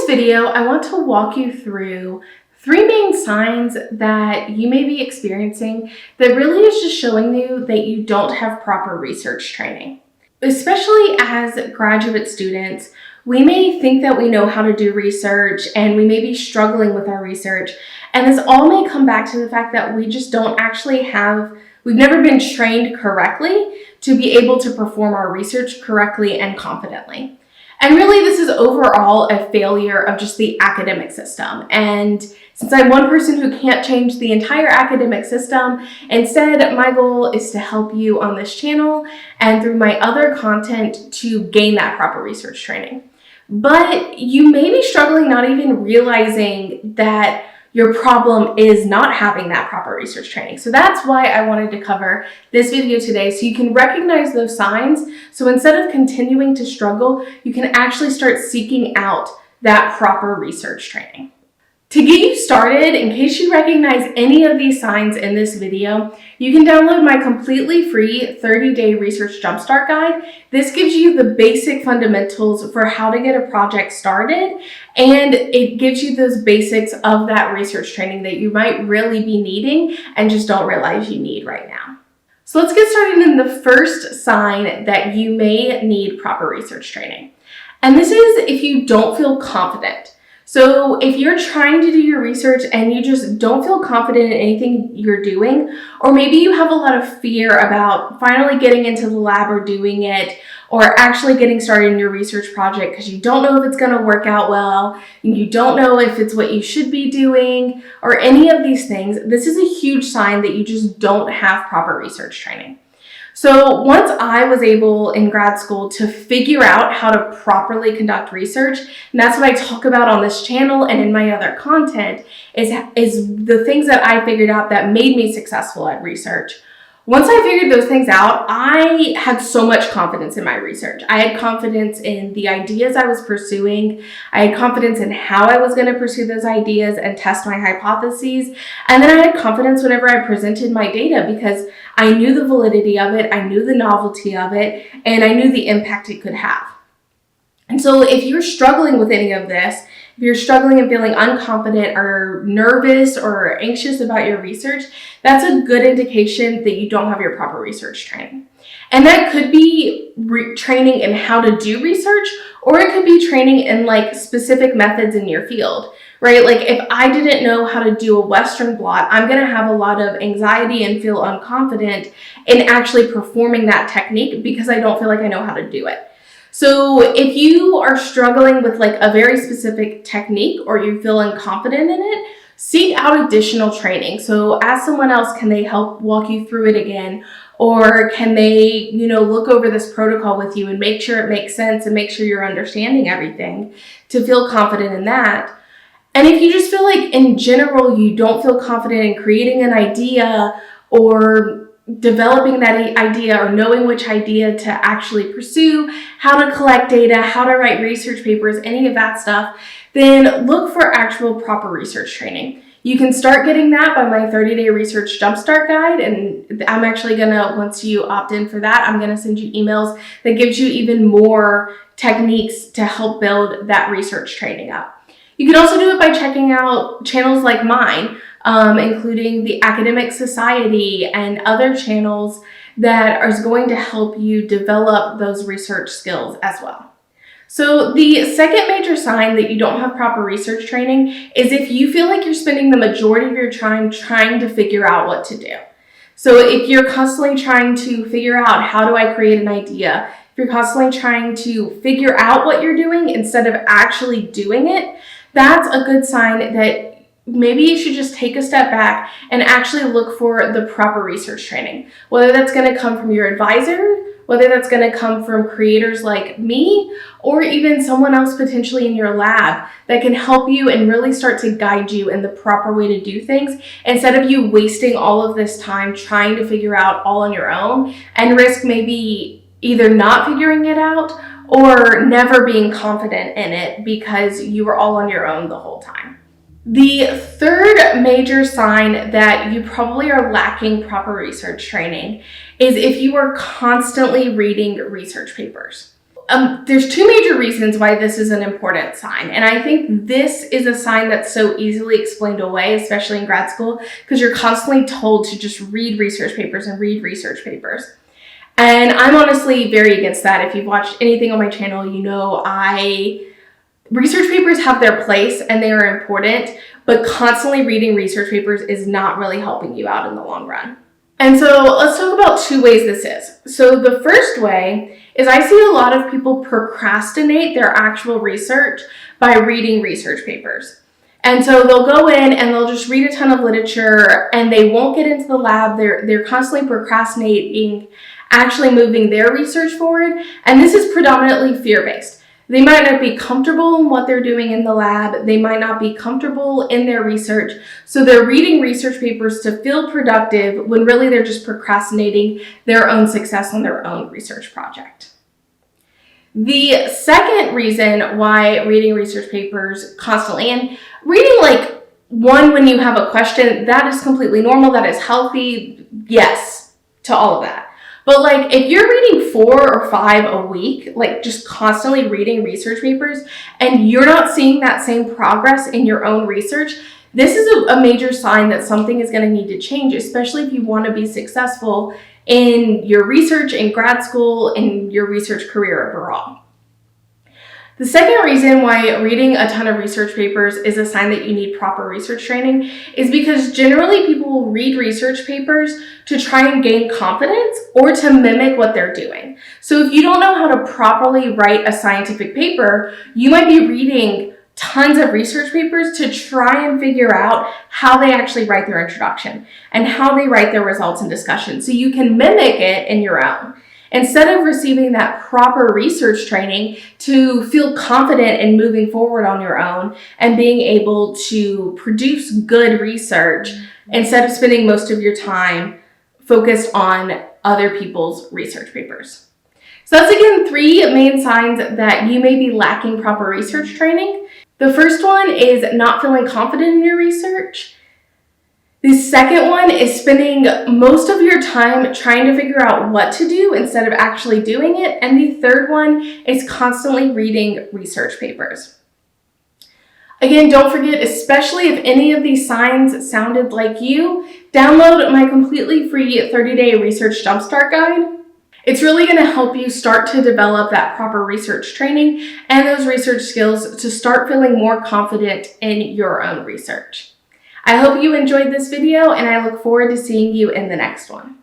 video, I want to walk you through 3 main signs that you may be experiencing that really is just showing you that you don't have proper research training. Especially as graduate students, we may think that we know how to do research and we may be struggling with our research. And this all may come back to the fact that we just don't actually we've never been trained correctly to be able to perform our research correctly and confidently. And really, this is overall a failure of just the academic system. And since I'm one person who can't change the entire academic system, instead, my goal is to help you on this channel and through my other content to gain that proper research training. But you may be struggling not even realizing that your problem is not having that proper research training. So that's why I wanted to cover this video today, so you can recognize those signs. So instead of continuing to struggle, you can actually start seeking out that proper research training. To get you started, in case you recognize any of these signs in this video, you can download my completely free 30-day research jumpstart guide. This gives you the basic fundamentals for how to get a project started, and it gives you those basics of that research training that you might really be needing and just don't realize you need right now. So let's get started in the first sign that you may need proper research training. And this is if you don't feel confident. So if you're trying to do your research and you just don't feel confident in anything you're doing, or maybe you have a lot of fear about finally getting into the lab or doing it, or actually getting started in your research project because you don't know if it's going to work out well, and you don't know if it's what you should be doing, or any of these things, this is a huge sign that you just don't have proper research training. So once I was able in grad school to figure out how to properly conduct research, and that's what I talk about on this channel and in my other content, is the things that I figured out that made me successful at research. Once I figured those things out, I had so much confidence in my research. I had confidence in the ideas I was pursuing. I had confidence in how I was going to pursue those ideas and test my hypotheses. And then I had confidence whenever I presented my data because I knew the validity of it, I knew the novelty of it, and I knew the impact it could have. And so if you're struggling with any of this, if you're struggling and feeling unconfident or nervous or anxious about your research, that's a good indication that you don't have your proper research training. And that could be training in how to do research, or it could be training in like specific methods in your field, right? Like if I didn't know how to do a Western blot, I'm going to have a lot of anxiety and feel unconfident in actually performing that technique because I don't feel like I know how to do it. So if you are struggling with like a very specific technique or you feel unconfident in it, seek out additional training. So ask someone else, can they help walk you through it again? Or can they, look over this protocol with you and make sure it makes sense and make sure you're understanding everything to feel confident in that. And if you just feel like in general, you don't feel confident in creating an idea or developing that idea or knowing which idea to actually pursue, how to collect data, how to write research papers, any of that stuff, then look for actual proper research training. You can start getting that by my 30-day research jumpstart guide. And I'm actually once you opt in for that, I'm gonna send you emails that gives you even more techniques to help build that research training up. You can also do it by checking out channels like mine, including the Academic Society and other channels that are going to help you develop those research skills as well. So the second major sign that you don't have proper research training is if you feel like you're spending the majority of your time trying to figure out what to do. So if you're constantly trying to figure out how do I create an idea, if you're constantly trying to figure out what you're doing instead of actually doing it, that's a good sign that maybe you should just take a step back and actually look for the proper research training. Whether that's going to come from your advisor, whether that's going to come from creators like me, or even someone else potentially in your lab that can help you and really start to guide you in the proper way to do things instead of you wasting all of this time trying to figure out all on your own and risk maybe either not figuring it out or never being confident in it because you were all on your own the whole time. The third major sign that you probably are lacking proper research training is if you are constantly reading research papers. there's two major reasons why this is an important sign. And I think this is a sign that's so easily explained away, especially in grad school, because you're constantly told to just read research papers and read research papers. And I'm honestly very against that. If you've watched anything on my channel, you know research papers have their place and they are important, but constantly reading research papers is not really helping you out in the long run. And so let's talk about two ways this is. So the first way is I see a lot of people procrastinate their actual research by reading research papers. And so they'll go in and they'll just read a ton of literature and they won't get into the lab. They're constantly procrastinating actually moving their research forward. And this is predominantly fear-based. They might not be comfortable in what they're doing in the lab. They might not be comfortable in their research. So they're reading research papers to feel productive when really they're just procrastinating their own success on their own research project. The second reason why reading research papers constantly, and reading like one when you have a question, that is completely normal. That is healthy. Yes, to all of that. But like if you're reading 4 or 5 a week, like just constantly reading research papers and you're not seeing that same progress in your own research, this is a major sign that something is going to need to change, especially if you want to be successful in your research in grad school and your research career overall. The second reason why reading a ton of research papers is a sign that you need proper research training is because generally people will read research papers to try and gain confidence or to mimic what they're doing. So if you don't know how to properly write a scientific paper, you might be reading tons of research papers to try and figure out how they actually write their introduction and how they write their results and discussion so you can mimic it in your own. Instead of receiving that proper research training to feel confident in moving forward on your own and being able to produce good research instead of spending most of your time focused on other people's research papers. So that's again 3 main signs that you may be lacking proper research training. The first one is not feeling confident in your research. The second one is spending most of your time trying to figure out what to do instead of actually doing it. And the third one is constantly reading research papers. Again, don't forget, especially if any of these signs sounded like you, download my completely free 30-day research jumpstart guide. It's really going to help you start to develop that proper research training and those research skills to start feeling more confident in your own research. I hope you enjoyed this video and I look forward to seeing you in the next one.